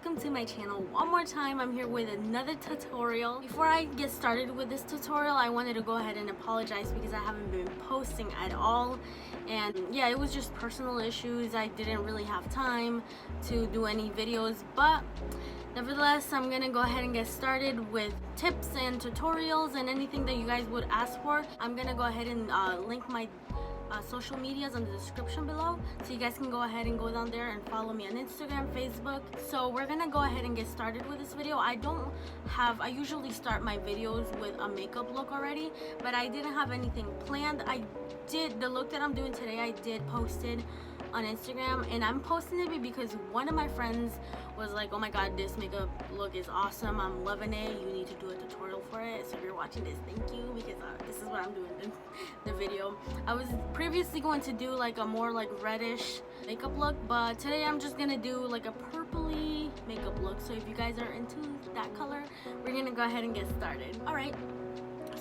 welcome to my channel one more time. I'm here with another tutorial. Before I get started with this tutorial, I wanted to go ahead and apologize because I haven't been posting at all, and yeah, it was just personal issues. I didn't really have time to do any videos, but nevertheless, I'm gonna go ahead and get started with tips and tutorials and anything that you guys would ask for. I'm gonna go ahead and link my social medias in the description below, so you guys can go ahead and go down there and follow me on Instagram, Facebook. So we're gonna go ahead and get started with this video. I usually start my videos with a makeup look already, but I didn't have anything planned. The look that I'm doing today, I did post it on Instagram, and I'm posting it because one of my friends was like, oh my god, this makeup look is awesome, I'm loving it, you need to do a tutorial for it. So if you're watching this, thank you, because this is what I'm doing in the video. I was previously going to do like a more like reddish makeup look, but today I'm just gonna do like a purpley makeup look. So if you guys are into that color, we're gonna go ahead and get started. All right,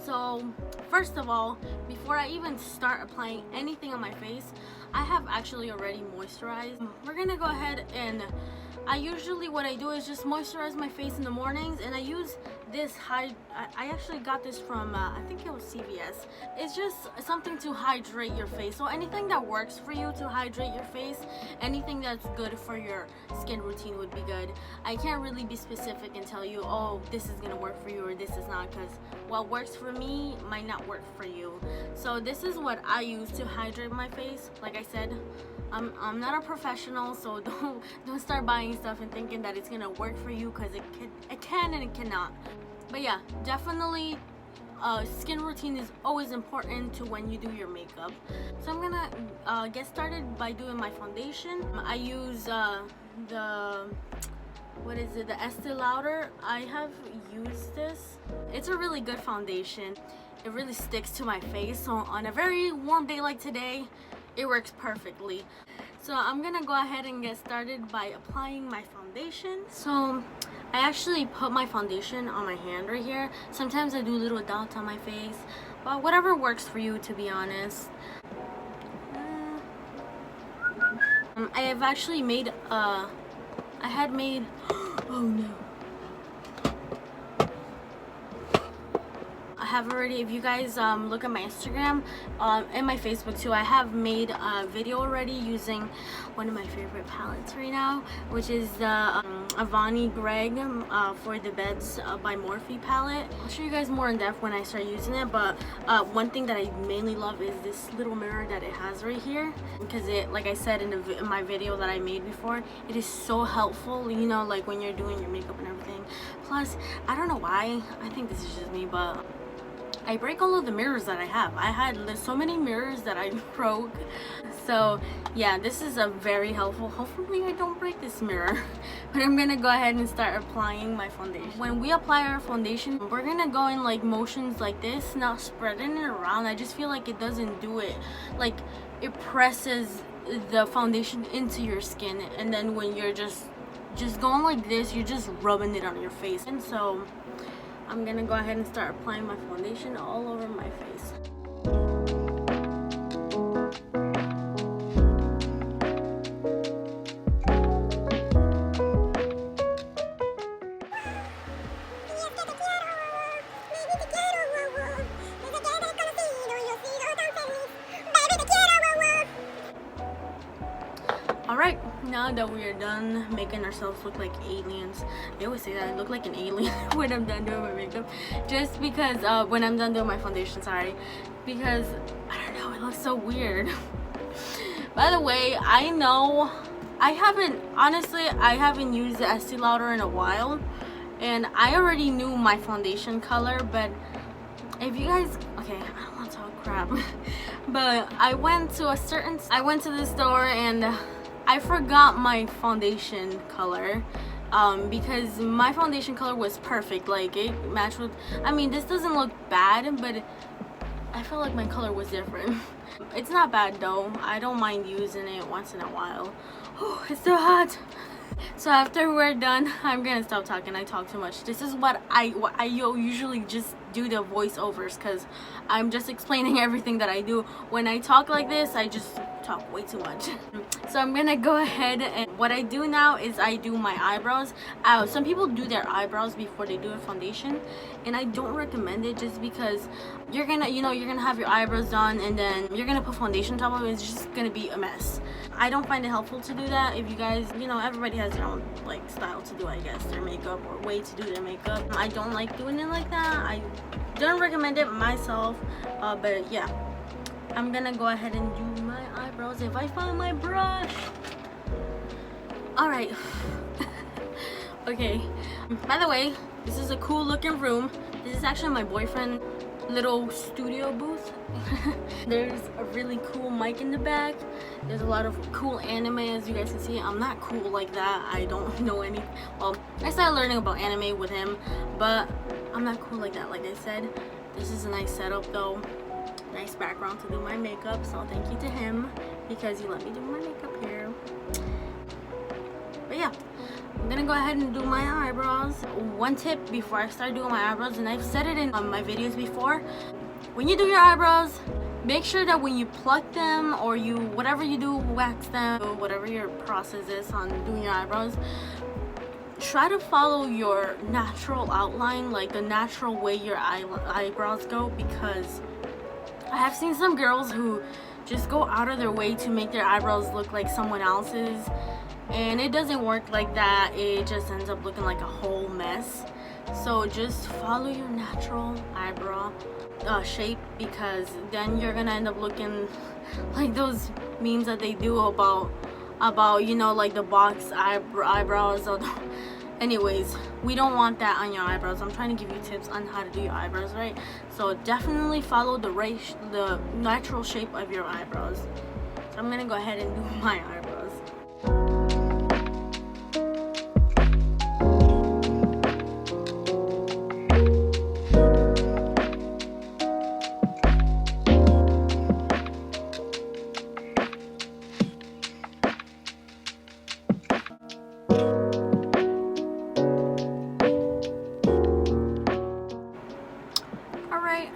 so first of all, before I even start applying anything on my face, I have actually already moisturized. We're gonna go ahead and what I do is just moisturize my face in the mornings, and I use this I actually got this from I think it was CVS. It's just something to hydrate your face. So anything that works for you to hydrate your face, anything that's good for your skin routine would be good. I can't really be specific and tell you, oh, this is gonna work for you or this is not, because what works for me might not work for you. So this is what I use to hydrate my face. Like I said, I'm not a professional, so don't start buying stuff and thinking that it's gonna work for you, because it can and it cannot. But yeah, definitely skin routine is always important to when you do your makeup. So I'm gonna get started by doing my foundation. I use the Estee Lauder. I have used this. It's a really good foundation. It really sticks to my face, so on a very warm day like today, it works perfectly. So I'm gonna go ahead and get started by applying my foundation. So I actually put my foundation on my hand right here. Sometimes I do little dots on my face, but whatever works for you, to be honest. I have actually made oh no, I have already, if you guys look at my Instagram and my Facebook too, I have made a video already using one of my favorite palettes right now, which is the Avani Gregg for the Bebs by Morphed palette. I'll show you guys more in depth when I start using it, but one thing that I mainly love is this little mirror that it has right here, because it, like I said in my video that I made before, it is so helpful, you know, like when you're doing your makeup and everything. Plus, I don't know why, I think this is just me, but I break all of the mirrors that I have. There's so many mirrors that I broke. So yeah, this is a very helpful. Hopefully I don't break this mirror. But I'm gonna go ahead and start applying my foundation. When we apply our foundation, we're gonna go in like motions like this, not spreading it around. I just feel like it doesn't do it. Like it presses the foundation into your skin, and then when you're just going like this, you're just rubbing it on your face. And so I'm gonna go ahead and start applying my foundation all over my face. Alright, now that we are done making ourselves look like aliens, I always say that I look like an alien when I'm done doing my makeup, just because when I'm done doing my foundation, sorry, because I don't know, it looks so weird. By the way, I know I haven't used the Estee Lauder in a while, and I already knew my foundation color, but if you guys, okay, I don't want to talk crap, but I went to the store and I forgot my foundation color, because my foundation color was perfect. Like it matched with, I mean, this doesn't look bad, but I felt like my color was different. It's not bad though. I don't mind using it once in a while. Oh, it's so hot. So after we're done, I'm gonna stop talking. I talk too much. This is what I usually just do the voiceovers, because I'm just explaining everything that I do. When I talk like this, I just talk way too much. So I'm gonna go ahead, and what I do now is I do my eyebrows. Some people do their eyebrows before they do a foundation, and I don't recommend it just because you're gonna, you know, you're gonna have your eyebrows done and then you're gonna put foundation on top of it. It's just gonna be a mess. I don't find it helpful to do that. If you guys, you know, everybody has their own like style to do, I guess, their makeup or way to do their makeup. I don't like doing it like that. I don't recommend it myself, but yeah, I'm gonna go ahead and do my eyebrows if I find my brush. Alright. Okay, by the way, this is a cool looking room. This is actually my boyfriend's little studio booth. There's a really cool mic in the back. There's a lot of cool anime, as you guys can see. I'm not cool like that. I don't know any. Well, I started learning about anime with him, but I'm not cool like that. Like I said, this is a nice setup though. Nice background to do my makeup, so thank you to him because he let me do my makeup here. But yeah, I'm gonna go ahead and do my eyebrows. One tip before I start doing my eyebrows, and I've said it in my videos before, when you do your eyebrows, make sure that when you pluck them or you whatever you do, wax them, whatever your process is on doing your eyebrows, try to follow your natural outline, like the natural way your eyebrows go, because I have seen some girls who just go out of their way to make their eyebrows look like someone else's, and it doesn't work like that. It just ends up looking like a whole mess. So just follow your natural eyebrow shape, because then you're gonna end up looking like those memes that they do about you know, like the box eyebrows or anyways, we don't want that on your eyebrows. I'm trying to give you tips on how to do your eyebrows right, so definitely follow the natural shape of your eyebrows. So I'm gonna go ahead and do my eyebrows.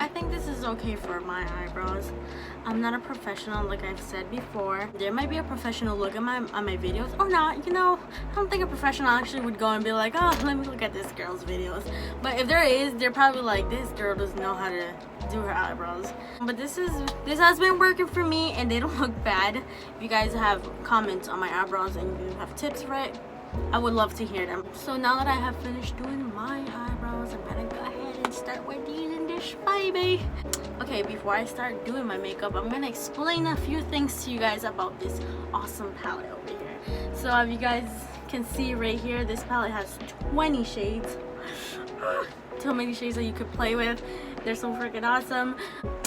I think this is okay for my eyebrows. I'm not a professional, like I've said before. There might be a professional look on my videos or not, you know. I don't think a professional actually would go and be like, oh, let me look at this girl's videos. But if there is, they're probably like, this girl doesn't know how to do her eyebrows. But this has been working for me, and they don't look bad. If you guys have comments on my eyebrows and you have tips for it, I would love to hear them. So now that I have finished doing my eyebrows, I'm gonna go ahead and start with using this baby. Okay, before I start doing my makeup, I'm gonna explain a few things to you guys about this awesome palette over here. So if you guys can see right here, this palette has 20 shades. So many shades that you could play with. They're so freaking awesome.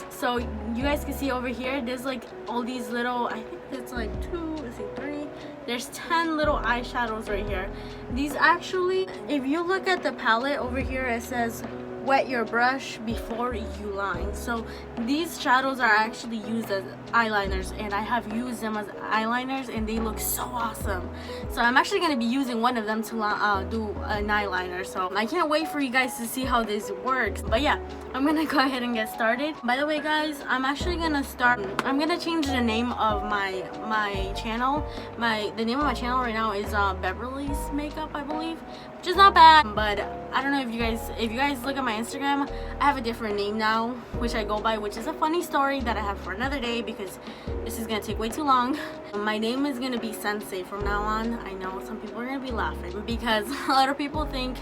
So you guys can see over here, there's like all these little, I think it's like 3, there's 10 little eyeshadows right here. These actually, if you look at the palette over here, it says wet your brush before you line. So these shadows are actually used as eyeliners, and I have used them as eyeliners and they look so awesome. So I'm actually going to be using one of them to do an eyeliner. So I can't wait for you guys to see how this works. But yeah, I'm going to go ahead and get started. By the way guys, I'm actually going to change the name of my channel. The name of my channel right now is Beverly's Makeup, I believe, which is not bad, but I don't know if you guys look at my Instagram, I have a different name now, which I go by, which is a funny story that I have for another day because this is gonna take way too long. My name is gonna be Sensei from now on. I know some people are gonna be laughing because a lot of people think,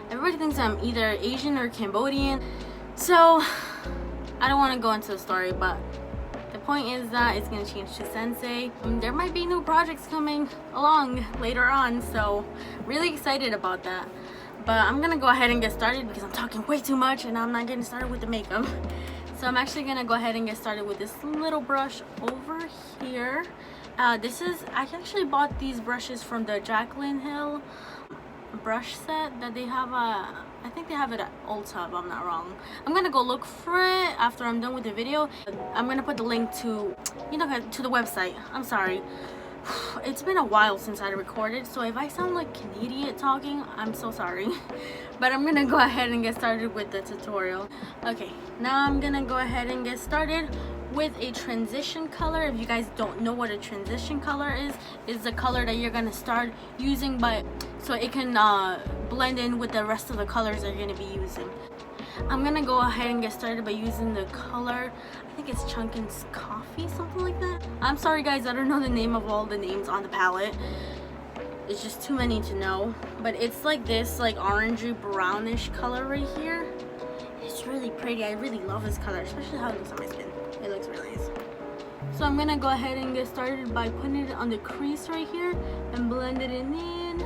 everybody thinks I'm either Asian or Cambodian. So I don't want to go into the story, but the point is that it's gonna change to Sensei. There might be new projects coming along later on, so really excited about that. But I'm gonna go ahead and get started because I'm talking way too much and I'm not getting started with the makeup. So I'm actually gonna go ahead and get started with this little brush over here. I actually bought these brushes from the Jaclyn Hill brush set that they have. I think they have it at Ulta if I'm not wrong. I'm gonna go look for it after I'm done with the video. I'm gonna put the link to, you know, to the website. I'm sorry. It's been a while since I recorded, so if I sound like Canadian talking, I'm so sorry. But I'm gonna go ahead and get started with the tutorial. Okay, now I'm gonna go ahead and get started with a transition color. If you guys don't know what a transition color is the color that you're gonna start using, but so it can blend in with the rest of the colors that you're gonna be using. I'm gonna go ahead and get started by using the color, I think it's Chunkin's Coffee, something like that. I'm sorry guys, I don't know the name of all the names on the palette. It's just too many to know, but it's like this like orangey brownish color right here. It's really pretty. I really love this color, especially how it looks on my skin. It looks really nice. So I'm gonna go ahead and get started by putting it on the crease right here and blend it in,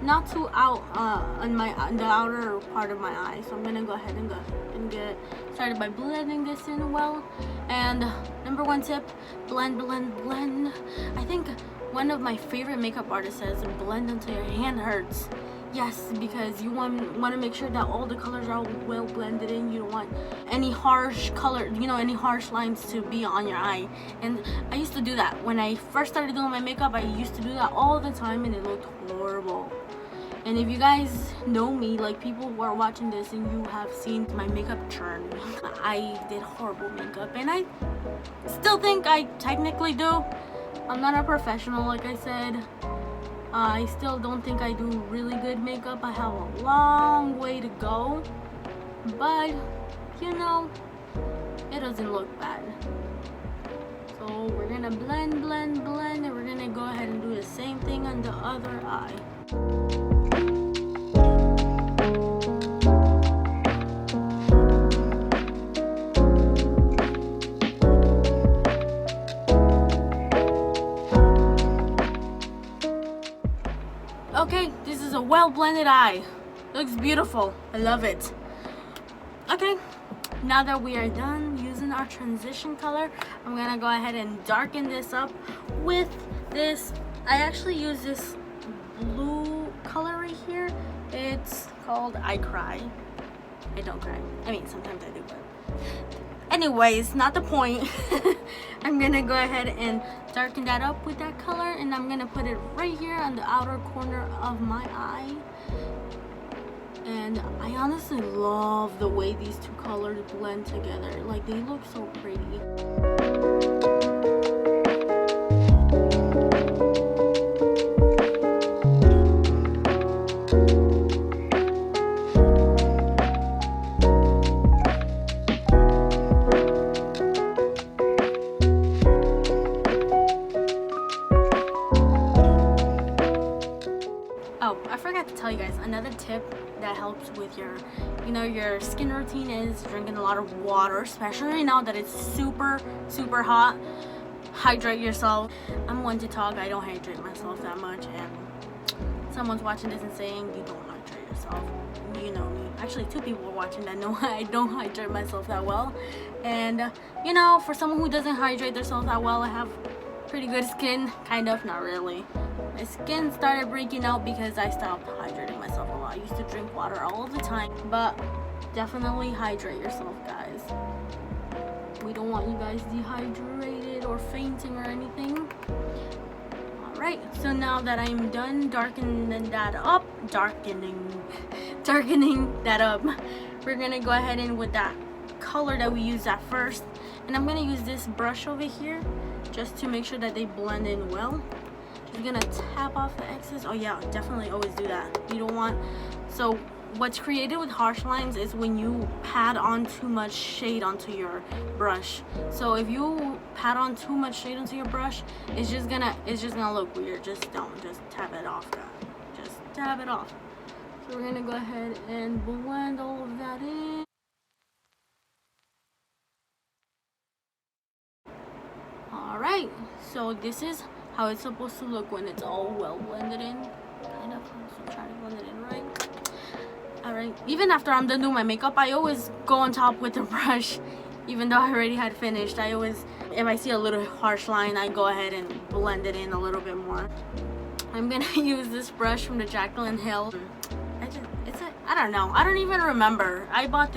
not too out on the outer part of my eye. So I'm gonna go ahead and get started by blending this in well. And number one tip, blend, blend, blend. I think one of my favorite makeup artists says blend until your hand hurts. Yes, because you want to make sure that all the colors are well blended in. You don't want any harsh color, you know, any harsh lines to be on your eye. And I used to do that when I first started doing my makeup. I used to do that all the time, and it looked horrible. And if you guys know me, like people who are watching this and you have seen my makeup churn, I did horrible makeup, and I still think I technically do. I'm not a professional, like I said. I still don't think I do really good makeup. I have a long way to go, but you know, it doesn't look bad. So we're gonna blend, blend, blend, and we're gonna go ahead and do the same thing on the other eye. Okay, this is a well blended eye. Looks beautiful. I love it. Okay, now that we are done using our transition color, I'm gonna go ahead and darken this up with this. I actually use this blue color right here. It's called I Cry. I don't cry. I mean, sometimes I do, but anyways, not the point. I'm gonna go ahead and darken that up with that color, and I'm gonna put it right here on the outer corner of my eye. And I honestly love the way these two colors blend together. Like, they look so pretty. Oh, I forgot to tell you guys, another tip that helps with your, you know, your skin routine is drinking a lot of water, especially now that it's super, super hot. Hydrate yourself. I'm one to talk, I don't hydrate myself that much, and someone's watching this and saying you don't hydrate yourself. You know me. Actually, two people are watching that know I don't hydrate myself that well. And, you know, for someone who doesn't hydrate themselves that well, I have pretty good skin. Kind of, not really. My skin started breaking out because I stopped hydrating myself a lot. I used to drink water all the time, but definitely hydrate yourself, guys. We don't want you guys dehydrated or fainting or anything. Alright, so now that I'm done darkening that up, we're gonna go ahead and with that color that we used at first, and I'm gonna use this brush over here just to make sure that they blend in well. You're gonna tap off the excess. Oh yeah, definitely always do that. You don't want, so what's created with harsh lines is when you pat on too much shade onto your brush. So if you pat on too much shade onto your brush, it's just gonna look weird. Just tap it off, guys. Just tap it off. So we're gonna go ahead and blend all of that in. Alright, so this is how it's supposed to look when it's all well blended in. Kind of, so try to blend it in right. Alright, even after I'm done doing my makeup, I always go on top with the brush. Even though I already had finished, I always, if I see a little harsh line, I go ahead and blend it in a little bit more. I'm gonna use this brush from the Jaclyn Hill. I don't know, I don't even remember. I bought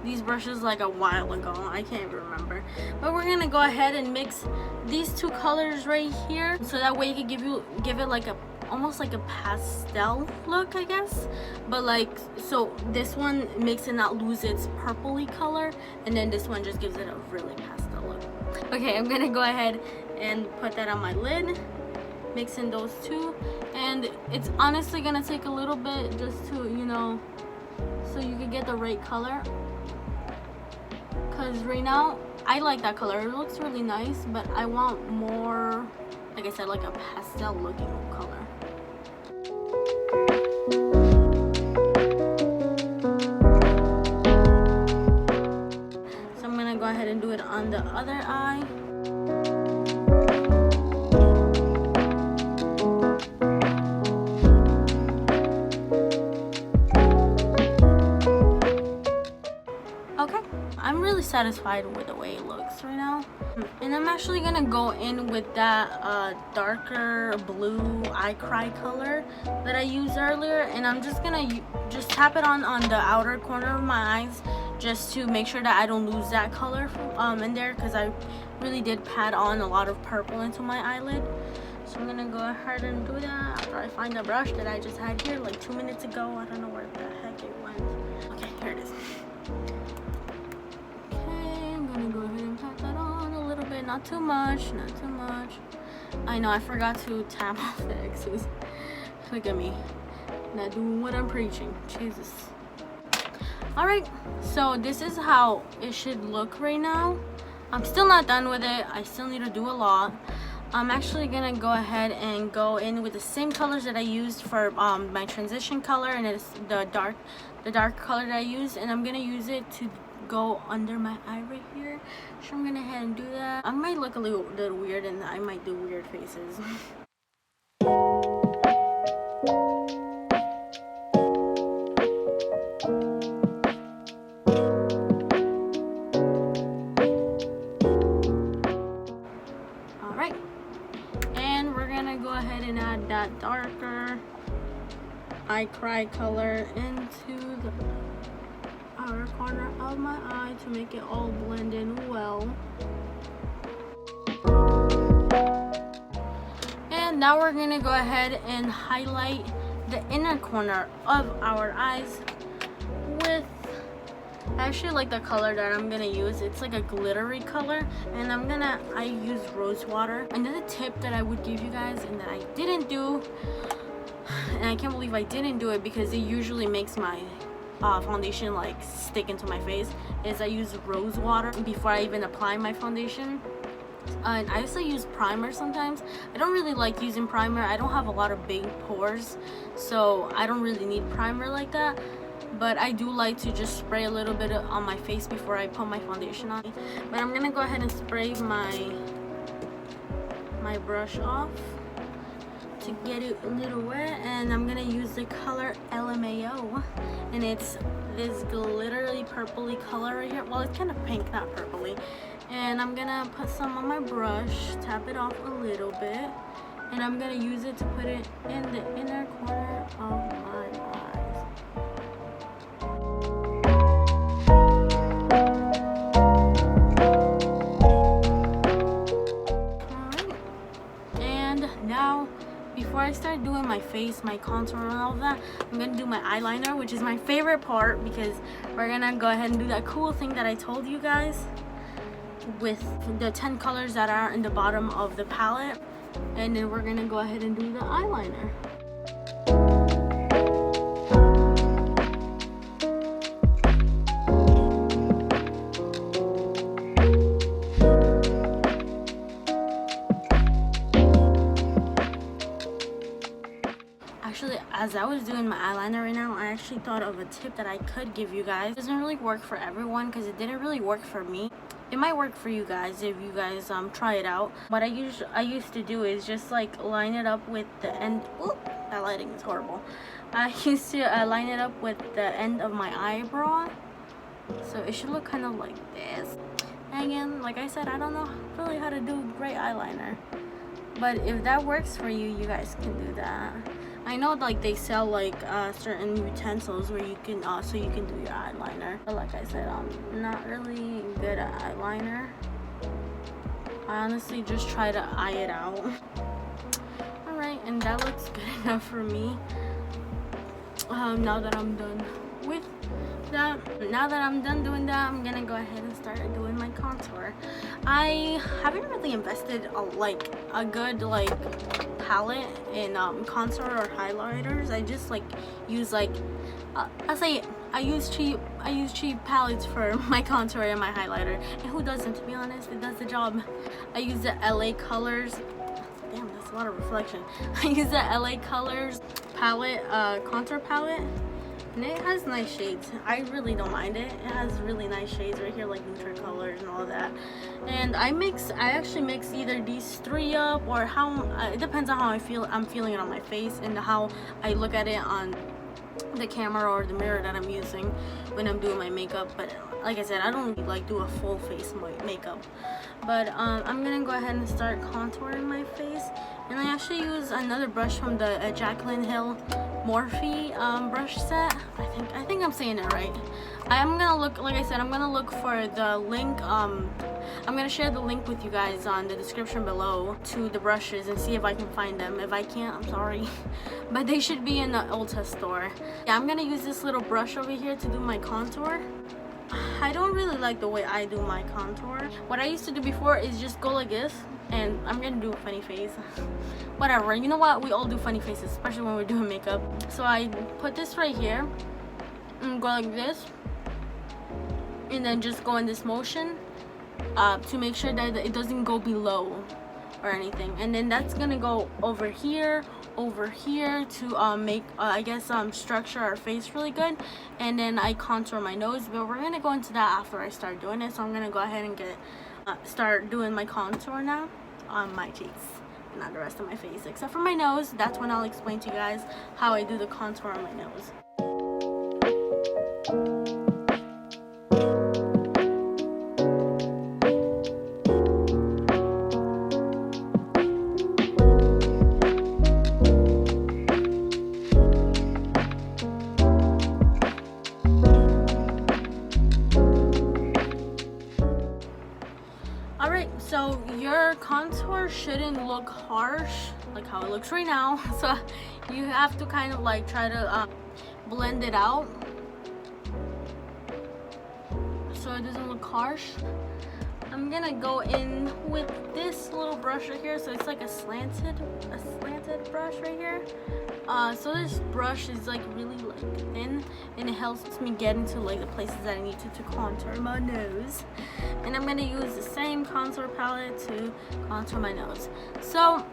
these brushes like a while ago. I can't even remember. But we're gonna go ahead and mix these two colors right here, so that way you can give it like a almost like a pastel look, I guess. But like, so this one makes it not lose its purpley color, and then this one just gives it a really pastel look. Okay, I'm gonna go ahead and put that on my lid, mix in those two, and it's honestly gonna take a little bit just to, you know, so you can get the right color, because right now I like that color. It looks really nice, but I want more, like I said, like a pastel looking color. So I'm gonna go ahead and do it on the other eye. Okay, I'm really satisfied with the way it looks right now. And I'm actually gonna go in with that darker blue eye cry color that I used earlier, and I'm just gonna just tap it on the outer corner of my eyes just to make sure that I don't lose that color in there, because I really did pat on a lot of purple into my eyelid. So I'm gonna go ahead and do that after I find the brush that I just had here like 2 minutes ago. I don't know where the heck it went. Okay, here it is. Not too much, not too much. I know I forgot to tap off the excess. Look at me, not doing what I'm preaching. Jesus. Alright, so this is how it should look right now. I'm still not done with it. I still need to do a lot. I'm actually gonna go ahead and go in with the same colors that I used for my transition color, and it's the dark color that I used, and I'm gonna use it to go under my eye right here. So I'm gonna go ahead and do that. I might look a little weird, and I might do weird faces. Alright, and we're gonna go ahead and add that darker eye cry color into the outer corner of my eye to make it all blend in well. And now we're gonna go ahead and highlight the inner corner of our eyes with, I actually like the color that I'm gonna use. It's like a glittery color, and I use rose water. Another tip that I would give you guys, and that I didn't do, and I can't believe I didn't do it because it usually makes my foundation like stick into my face, is I use rose water before I even apply my foundation. And I also use primer sometimes. I don't really like using primer. I don't have a lot of big pores, so I don't really need primer like that, but I do like to just spray a little bit on my face before I put my foundation on. But I'm gonna go ahead and spray my brush off to get it a little wet, and I'm gonna use the color LMAO, and it's this glittery purpley color right here. Well, it's kind of pink, not purpley. And I'm gonna put some on my brush, tap it off a little bit, and I'm gonna use it to put it in the inner corner of my eyes. Alright, and now before I start doing my face, my contour and all of that, I'm gonna do my eyeliner, which is my favorite part, because we're gonna go ahead and do that cool thing that I told you guys with the 10 colors that are in the bottom of the palette, and then we're gonna go ahead and do the eyeliner. Actually, as I was doing my eyeliner right now, I actually thought of a tip that I could give you guys. It doesn't really work for everyone because it didn't really work for me. It might work for you guys if you guys try it out. What I used to do is just like line it up with the end. Oop, that lighting is horrible. I used to line it up with the end of my eyebrow, so it should look kind of like this. And again, like I said, I don't know really how to do great eyeliner, but if that works for you, you guys can do that. I know like they sell like certain utensils where you can so you can do your eyeliner, but like I said, I'm not really good at eyeliner. I honestly just try to eye it out. Alright, and that looks good enough for me. Now that I'm done with that. Now that I'm done doing that, I'm gonna go ahead and start doing my contour. I haven't really invested a good palette in contour or highlighters. I just use I use cheap palettes for my contour and my highlighter. And who doesn't, to be honest? It does the job. I use the LA Colors. Damn, that's a lot of reflection. I use the LA Colors palette, contour palette. And it has nice shades. I really don't mind it. It has really nice shades right here, like neutral colors and all of that. And I actually mix either these three up, or how it depends on how I'm feeling it on my face and how I look at it on the camera or the mirror that I'm using when I'm doing my makeup. But like I said, I don't really do a full face makeup. But I'm gonna go ahead and start contouring my face. And I actually use another brush from the Jaclyn Hill Morphed brush set. I think I'm saying it right. I'm gonna look, like I said, I'm gonna look for the link. I'm gonna share the link with you guys on the description below to the brushes and see if I can find them. If I can't, I'm sorry. But they should be in the Ulta store. Yeah, I'm gonna use this little brush over here to do my contour. I don't really like the way I do my contour. What I used to do before is just go like this, and I'm gonna do a funny face. Whatever, you know what? We all do funny faces, especially when we're doing makeup. So I put this right here and go like this, and then just go in this motion to make sure that it doesn't go below or anything. And then that's gonna go over here to make I guess structure our face really good. And then I contour my nose, but we're gonna go into that after I start doing it. So I'm gonna go ahead and start doing my contour now on my cheeks, not the rest of my face except for my nose. That's when I'll explain to you guys how I do the contour on my nose. So your contour shouldn't look harsh like how it looks right now. So you have to kind of try to blend it out so it doesn't look harsh. I'm gonna go in with this little brush right here. So it's like a slanted brush right here. So this brush is really thin, and it helps me get into the places that I need to contour my nose. And I'm gonna use the same contour palette to contour my nose. So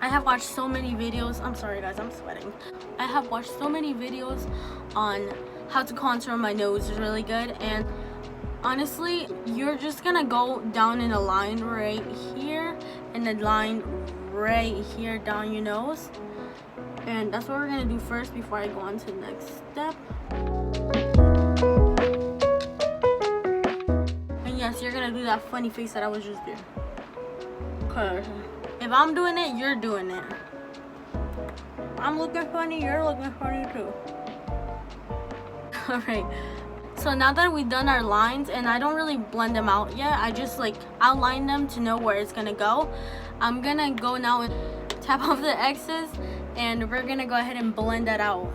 I have watched so many videos. I'm sorry guys, I'm sweating. I have watched so many videos on how to contour my nose really good, and honestly, you're just gonna go down in a line right here and a line right here down your nose. And that's what we're gonna do first before I go on to the next step. And yes, you're gonna do that funny face that I was just doing. Cause if I'm doing it, you're doing it. I'm looking funny, you're looking funny too. Alright. So now that we've done our lines, and I don't really blend them out yet, I just outline them to know where it's gonna go. I'm gonna go now and tap off the excess, and we're gonna go ahead and blend that out.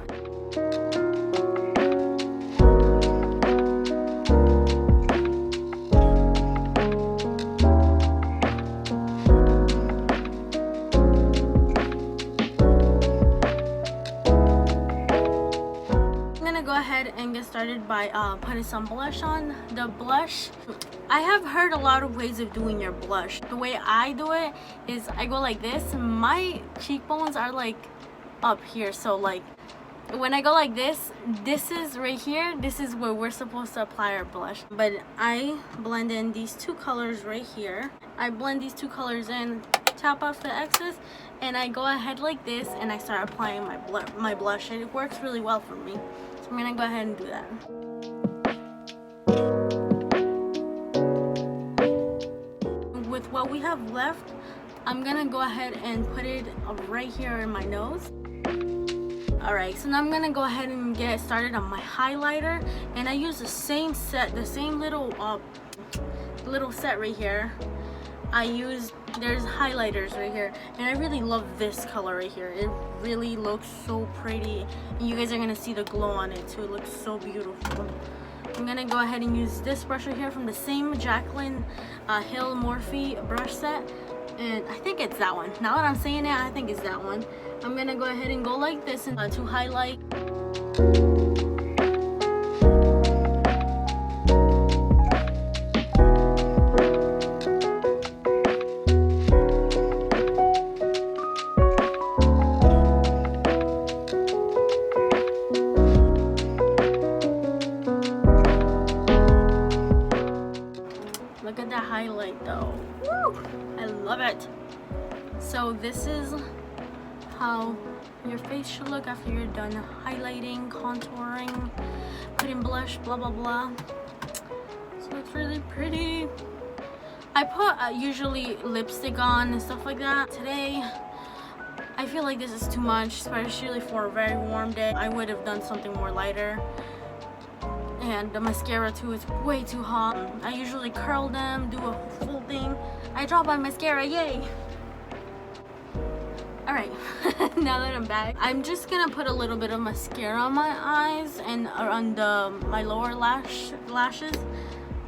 Go ahead and get started by putting some blush on. The blush, I have heard a lot of ways of doing your blush. The way I do it is I go like this. My cheekbones are up here, so when I go like this, this is right here, this is where we're supposed to apply our blush. But I blend in these two colors right here. I blend these two colors in, tap off the excess, and I go ahead like this and I start applying my blush, and it works really well for me. I'm gonna go ahead and do that. With what we have left, I'm gonna go ahead and put it right here in my nose. Alright, so now I'm gonna go ahead and get started on my highlighter, and I use the same set, the same little set right here. there's highlighters right here, and I really love this color right here. It really looks so pretty, and you guys are gonna see the glow on it too. It looks so beautiful. I'm gonna go ahead and use this brush right here from the same Jaclyn Hill Morphe brush set, and I think it's that one. Now that I'm saying it, I think it's that one. I'm gonna go ahead and go like this and to highlight. Look at that highlight though. Woo! I love it. So this is how your face should look after you're done highlighting, contouring, putting blush, blah blah blah. So it's really pretty. I put usually lipstick on and stuff like that. Today I feel like this is too much, especially for a very warm day. I would have done something more lighter. And the mascara too is way too hot. I usually curl them, do a full thing. I dropped my mascara, yay! Alright, now that I'm back, I'm just gonna put a little bit of mascara on my eyes and on my lower lashes.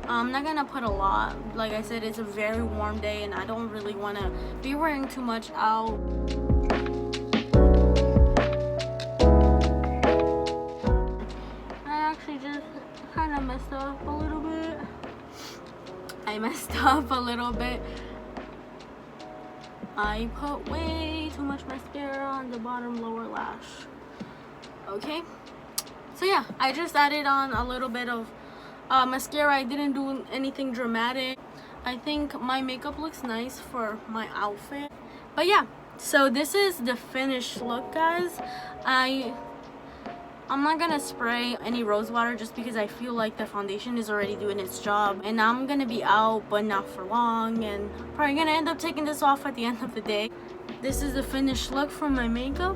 I'm not gonna put a lot. Like I said, it's a very warm day and I don't really want to be wearing too much out. I messed up a little bit. I messed up a little bit. I put way too much mascara on the bottom lower lash. Okay, so yeah, I just added on a little bit of mascara. I didn't do anything dramatic. I think my makeup looks nice for my outfit. But yeah, so this is the finished look, guys. I'm not gonna spray any rose water just because I feel like the foundation is already doing its job, and I'm gonna be out but not for long, and probably gonna end up taking this off at the end of the day. This is the finished look for my makeup.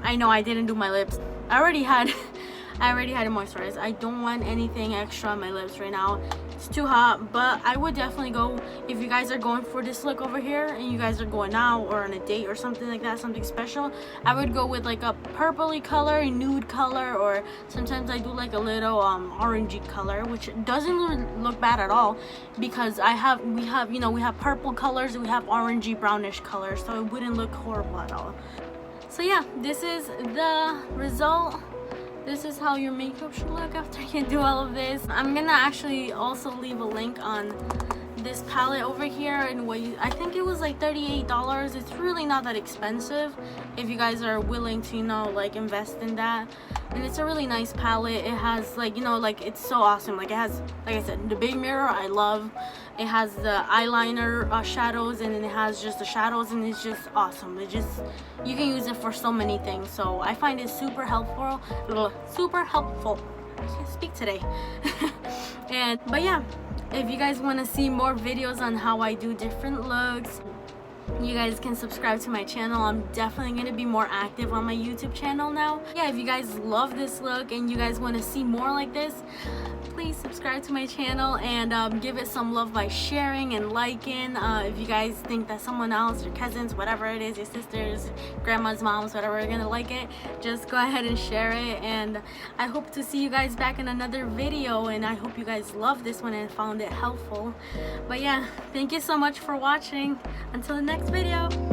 I know I didn't do my lips. I already had it moisturized. I don't want anything extra on my lips right now. It's too hot, but I would definitely go if you guys are going for this look over here and you guys are going out or on a date or something like that, something special. I would go with like a purpley color, a nude color, or sometimes I do like a little orangey color, which doesn't look bad at all because we have purple colors and we have orangey brownish colors, so it wouldn't look horrible at all. So yeah, this is the result. This is how your makeup should look after you do all of this. I'm gonna actually also leave a link on this palette over here, and I think it was like $38. It's really not that expensive if you guys are willing to like invest in that. And it's a really nice palette. It has like it's so awesome. Like it has, like I said, the big mirror I love. It has the eyeliner shadows, and then it has just the shadows, and it's just awesome. You can use it for so many things, so I find it super helpful. I can't speak today. But yeah, if you guys want to see more videos on how I do different looks, you guys can subscribe to my channel. I'm definitely going to be more active on my YouTube channel now. Yeah, if you guys love this look and you guys want to see more like this, please subscribe to my channel and give it some love by sharing and liking. If you guys think that someone else, your cousins, whatever it is, your sisters, grandmas, moms, whatever, are gonna like it, just go ahead and share it. And I hope to see you guys back in another video, and I hope you guys love this one and found it helpful. But yeah, thank you so much for watching. Until the next video.